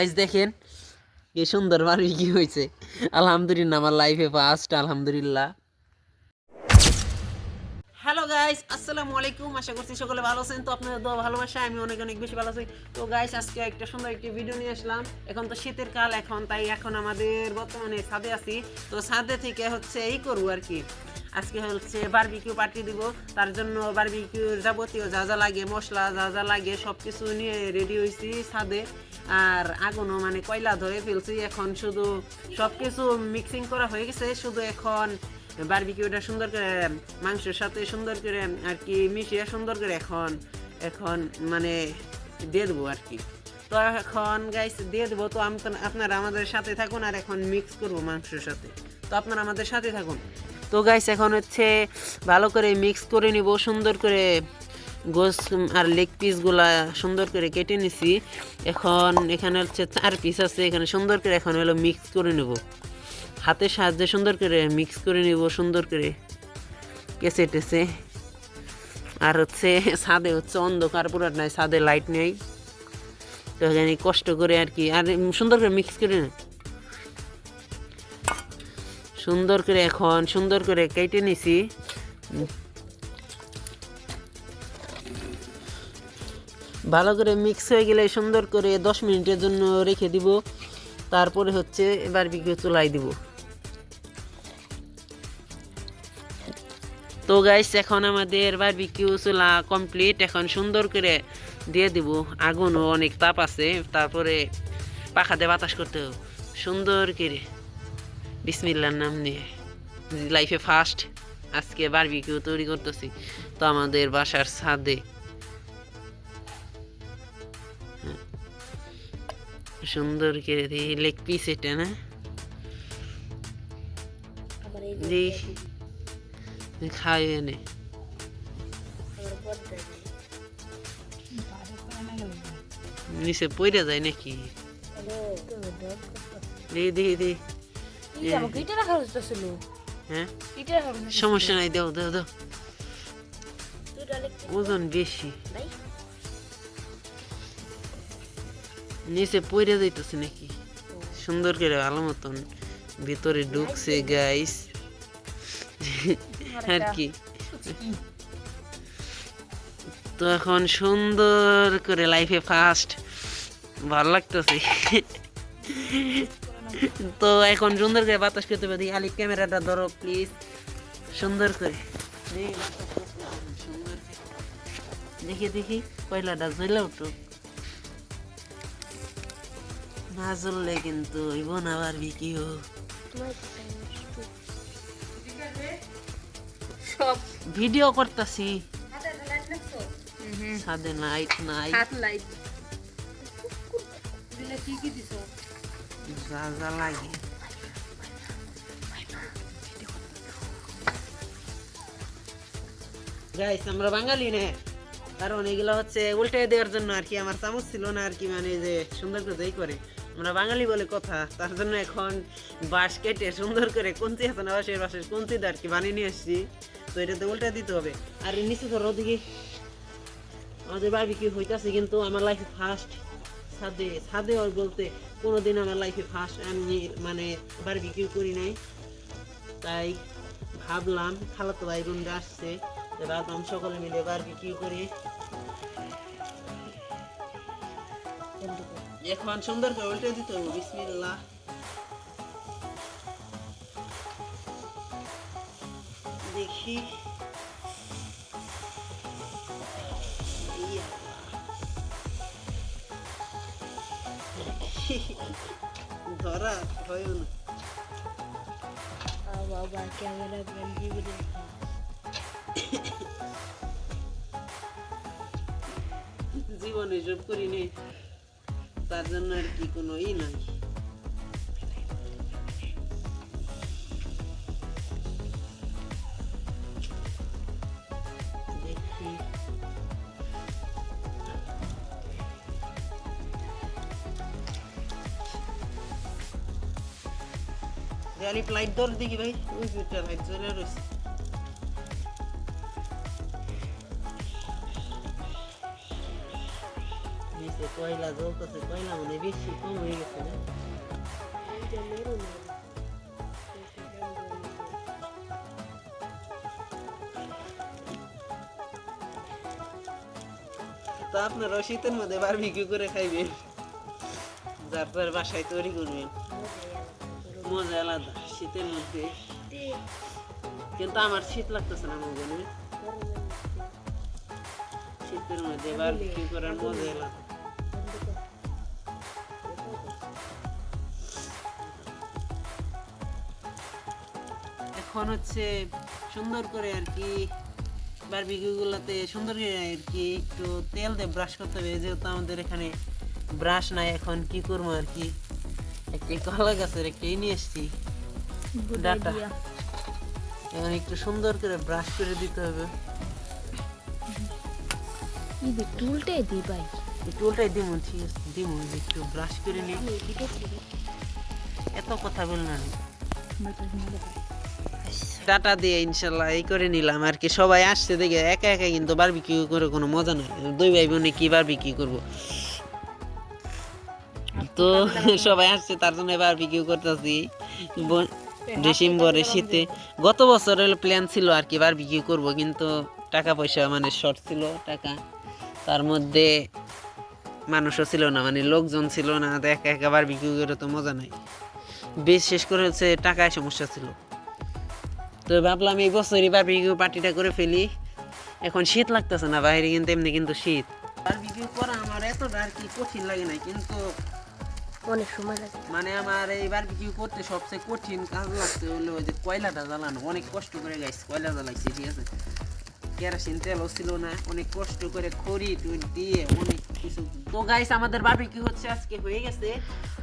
Guys দেখেন কি সুন্দর বারবিকিউ হয়েছে। আলহামদুলিল্লাহ আমার লাইফে ফার্স্ট, আলহামদুলিল্লাহ। হ্যালো গাইস, আসসালামু আলাইকুম। আশা করছি সকলে ভালো আছেন। তো আপনাদের দোয়া ভালোবাসা আমি অনেক অনেক বেশি ভালো আছি। তো গাইস আজকে একটা সুন্দর একটি ভিডিও নিয়ে আসলাম। এখন তো শীতের কাল, এখন আমাদের বর্তমানে ছাদে আছি। তো ছাদে থেকে হচ্ছে এই করবো আর কি, আজকে হচ্ছে বারবিকিউ পার্টি দিব। তার জন্য বারবিকিউর যাবতীয় যা যা লাগে, মশলা যা যা লাগে সব কিছু নিয়ে রেডি হয়েছি ছাদে। আর আগুনও মানে কয়লা ধরে ফেলছি। এখন শুধু সব কিছু মিক্সিং করা হয়ে গেছে, শুধু এখন বারবিকিউটা সুন্দর করে মাংসের সাথে সুন্দর করে আর কি মিশিয়ে সুন্দর করে এখন এখন মানে দিয়ে দেবো আর কি। তো এখন গাইস দিয়ে দেবো। তো আপনারা আমাদের সাথে থাকুন আর এখন মিক্স করবো মাংসের সাথে। তো আপনারা আমাদের সাথে থাকুন। তো গাইস এখন হচ্ছে ভালো করে মিক্স করে নিব সুন্দর করে। গোস আর লেগ পিসগুলা সুন্দর করে কেটে নিছি। এখন এখানে হচ্ছে 4 পিস আছে, এখানে সুন্দর করে এখন হলো মিক্স করে নেব। হাতের সাহায্যে সুন্দর করে মিক্স করে নিব সুন্দর করে কেসে টেসে। আর হচ্ছে ছাদে হচ্ছে অন্ধকার পুরাটাই, ছাদে লাইট নেই। তো এখানে কষ্ট করে আর কি আর সুন্দর করে মিক্স করে না সুন্দর করে এখন সুন্দর করে কেটে নিছি। ভালো করে মিক্স হয়ে গেলে সুন্দর করে 10 মিনিটের জন্য রেখে দিব। তারপরে হচ্ছে বারবিকিউ চুলাই দিব। তো গাইস এখন আমাদের বারবিকিউ চুলা কমপ্লিট। এখন সুন্দর করে দিয়ে দিব। আগুনও অনেক তাপ আছে, তারপরে পাখা দিয়ে বাতাস করতে হবে সুন্দর করে বিসমিল্লাহর নাম নিয়ে। লাইফে ফার্স্ট আজকে বারবিকিউ তৈরি করতেছি। তো আমাদের বাসার ছাদে সুন্দর করে দিই লেগ পিস, এটা না খাই এনে নিচে পড়ে যায় নাকি? হ্যাঁ সমস্যা নাই, দাও দাও দাও, ওজন বেশি নিচে পড়ে যাইতেছে নাকি? সুন্দর করে ভালো মতন ভিতরে ঢুকছে গাইস আর কি। তো এখন সুন্দর করে লাইফে ফার্স্ট ভালো লাগতেছে। তো এখন সুন্দর করে বাতাস করতে পারি। আলি ক্যামেরাটা ধরো প্লিজ, সুন্দর করে দেখি দেখি কয়লাটা জ্বলে উঠুক। না জ্বললে কিন্তু হইব না বারবিকিউ। ভিডিও করতেছি, ছাদে লাইট নাই। যা যা লাগে গাইস আমরা বাঙালি না, কারণ এগুলো হচ্ছে উল্টে দেওয়ার জন্য আর কি। আমার চামচ ছিল না আর কি, মানে যে সুন্দর করে যেই করে আমরা বাঙালি বলে কথা, তার জন্য এখন বাঁশ কেটে সুন্দর করে কঞ্চি আছে না, বাঁশের কঞ্চি আর কি বানিয়ে নিয়ে এসছি। তো এটাতে উল্টে দিতে হবে। আর নিচে ধরো দিকে আমাদের বারবিকিউ হইতাছে, কিন্তু আমার লাইফে ফার্স্ট ছাদে ছাদে আর বলতে কোনোদিন আমার লাইফে ফার্স্ট আমি মানে বারবিকিউ করি নাই। তাই ভাবলাম খালাতো ভাই বোনরা আসছে, ভাবলাম সকলে মিলে বারবিকিউ করি। এখন সুন্দর করে উল্টে দিতে হবে। বিসমিল্লাহ। দেখি ধরা হয় না বাবা, ক্যামেরা বন্ধ করে জীবনে সব করিনি, তার জন্য আর কি কোনো ই নাই। দেখি লাইট ধর দেখি ভাই, ওই দুটা লাইট জ্বলে রয়েছে। নিচে কয়লা জ্বলতেছে, কয়লা মনে হয় বেশি কম হয়ে গেছে না? তো আপনারা শীতের মধ্যে বারবিকিউ করে খাইবেন, তারপর বাসায় তৈরি করবেন, মজা আলাদা শীতের মধ্যে। কিন্তু আমার শীত লাগতেছে না মনে হয়, শীতের মধ্যে বারবিকিউ করার মজা আলাদা। এখন হচ্ছে সুন্দর করে আর কি বারবিকিউ গুলাতে সুন্দর করে আর কি একটু তেল দিয়ে ব্রাশ করতে হবে, যেহেতু আমাদের এখানে ব্রাশ নাই। এখন কি করবো আর কি, একটি কলা গাছের একটি নিয়ে এসছি ডাটা, এখন একটু সুন্দর করে ব্রাশ করে দিতে হবে। টুলটাই দি ভাই, টুলটাই দিমু, ঠিক আছে দিমু, একটু ব্রাশ করে নি। এত কথা বল না, ডাটা দিয়ে ইনশাল্লাহ এই করে নিলাম আর কি। সবাই আসছে দেখে, একা একা কিন্তু বারবিকিউ করে কোনো মজা নাই, দুই ভাই বোনে কি বারবিকিউ করবো। তো সবাই আসছে তার জন্য বারবিকিউ করতেছি ডিসেম্বরে শীতে। গত বছরের প্ল্যান ছিল আর কি বারবিকিউ করব, কিন্তু টাকা পয়সা মানে শর্ট ছিল টাকা, তার মধ্যে মানুষও ছিল না, মানে লোকজন ছিল না, তো একা একা বারবিকিউ করে তো মজা নাই। বিশেষ করে হচ্ছে টাকায় সমস্যা ছিল, তো ভাবলাম এই বছরই বারবিকিউ পার্টিটা করে ফেলি। এখন শীত লাগতেছে না বাইরে, কিন্তু এমনি কিন্তু শীত। বারবিকিউ করা আমার এতটা আর কি কঠিন লাগে না, কিন্তু অনেক সময় লাগে। মানে আমার এই বারবিকিউ করতে সবচেয়ে কঠিন কাজ লাগছে হলো ওই যে কয়লাটা জ্বালানো। অনেক কষ্ট করে গাইছি, কয়লা জ্বালাইছি, ঠিক আছে, কেরোসিন তেলও ছিল না, অনেক কষ্ট করে খড়ি টুড়ি দিয়ে অনেক কিছু। তো গাইস আমাদের বারবিকিউ হচ্ছে আজকে হয়ে গেছে,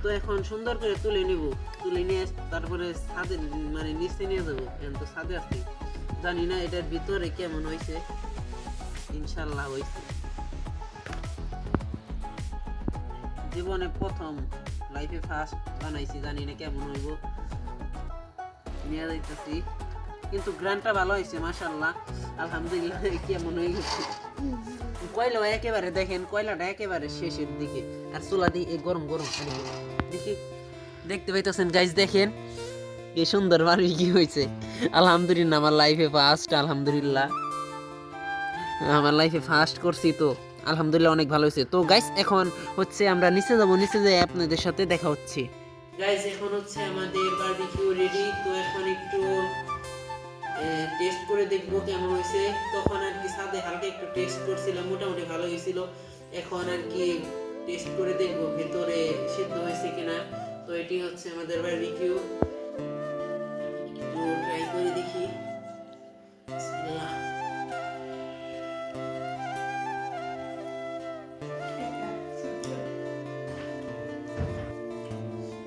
তো এখন সুন্দর করে তুলে নিব, তুলে নিয়ে তারপরে ছাদে মানে নিচে নিয়ে যাবো। এখন তো ছাদে আছি, জানি না এটার ভিতরে কেমন হয়েছে, ইনশাল্লাহ হয়েছে। জীবনে প্রথম, লাইফে ফার্স্ট বানাইছি, জানি না কেমন হইব, নিয়ে যাইতেছি। কিন্তু গ্রানটা ভালো হয়েছে মাশাআল্লাহ, আলহামদুলিল্লাহ। কেমন হয়ে গেছে কয়লা একেবারে, দেখেন কয়লাটা একেবারে শেষের দিকে, আর চুলা দিয়ে গরম গরম দেখি, দেখতে পাইতেছেন গাইস, দেখেন কি সুন্দর বারবিকিউ হয়েছে। আলহামদুলিল্লাহ আমার লাইফে ফার্স্ট, আলহামদুলিল্লাহ আমার লাইফে ফার্স্ট করছি, তো আলহামদুলিল্লাহ অনেক ভালো হয়েছে। তো গাইস এখন হচ্ছে আমরা নিচে যাব, নিচে যাই আপনাদের সাথে দেখা হচ্ছে। গাইস এখন হচ্ছে আমাদের বারবিকিউ রেডি, তো এখন একটু টেস্ট করে দেখব কেমন হয়েছে। তখন আর কি সাথে হালকা একটু টেস্ট করছিলাম, মোটামুটি ভালো হয়েছিল। এখন আর কি টেস্ট করে দেখব ভিতরে সিদ্ধ হয়েছে কিনা। তো এটি হচ্ছে আমাদের বারবিকিউ, একটু ট্রাই করে দেখি। বিসমিল্লাহ।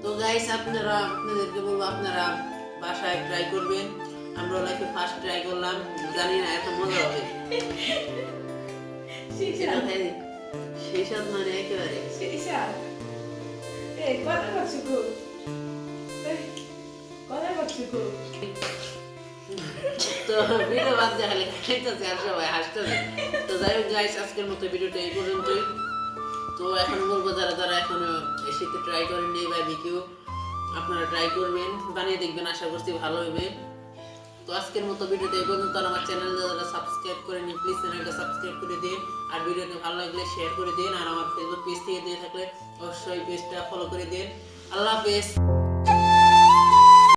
তো গাইস আপনাদেরকে বলবো আপনারা বাসায় ট্রাই করবেন। আমরা লাইফে ফার্স্ট ট্রাই করলাম, জানি না এত মজা হবে। সেই সাথ মানে একেবারে তো ভিডিও বাদ দেখালে খাইতেছে আর সবাই হাসতেছে। তো যাই হোক গাইস আজকের মতো ভিডিওটা এই পর্যন্তই। তো এখন বলবো যারা যারা এখনো এই শীতে ট্রাই করেননি বারবিকিউ, আপনারা ট্রাই করবেন, বানিয়ে দেখবেন, আশা করছি ভালো হবে। তো আজকের মতো ভিডিওতে এই পর্যন্ত। আমার চ্যানেল যারা সাবস্ক্রাইব করেনি প্লিজ চ্যানেলটা সাবস্ক্রাইব করে দিন, আর ভিডিওটি ভালো লাগলে শেয়ার করে দিন, আর আমার ফেসবুক পেজ থেকে দিয়ে থাকলে অবশ্যই পেজটা ফলো করে দিন। আল্লাহ হাফেজ।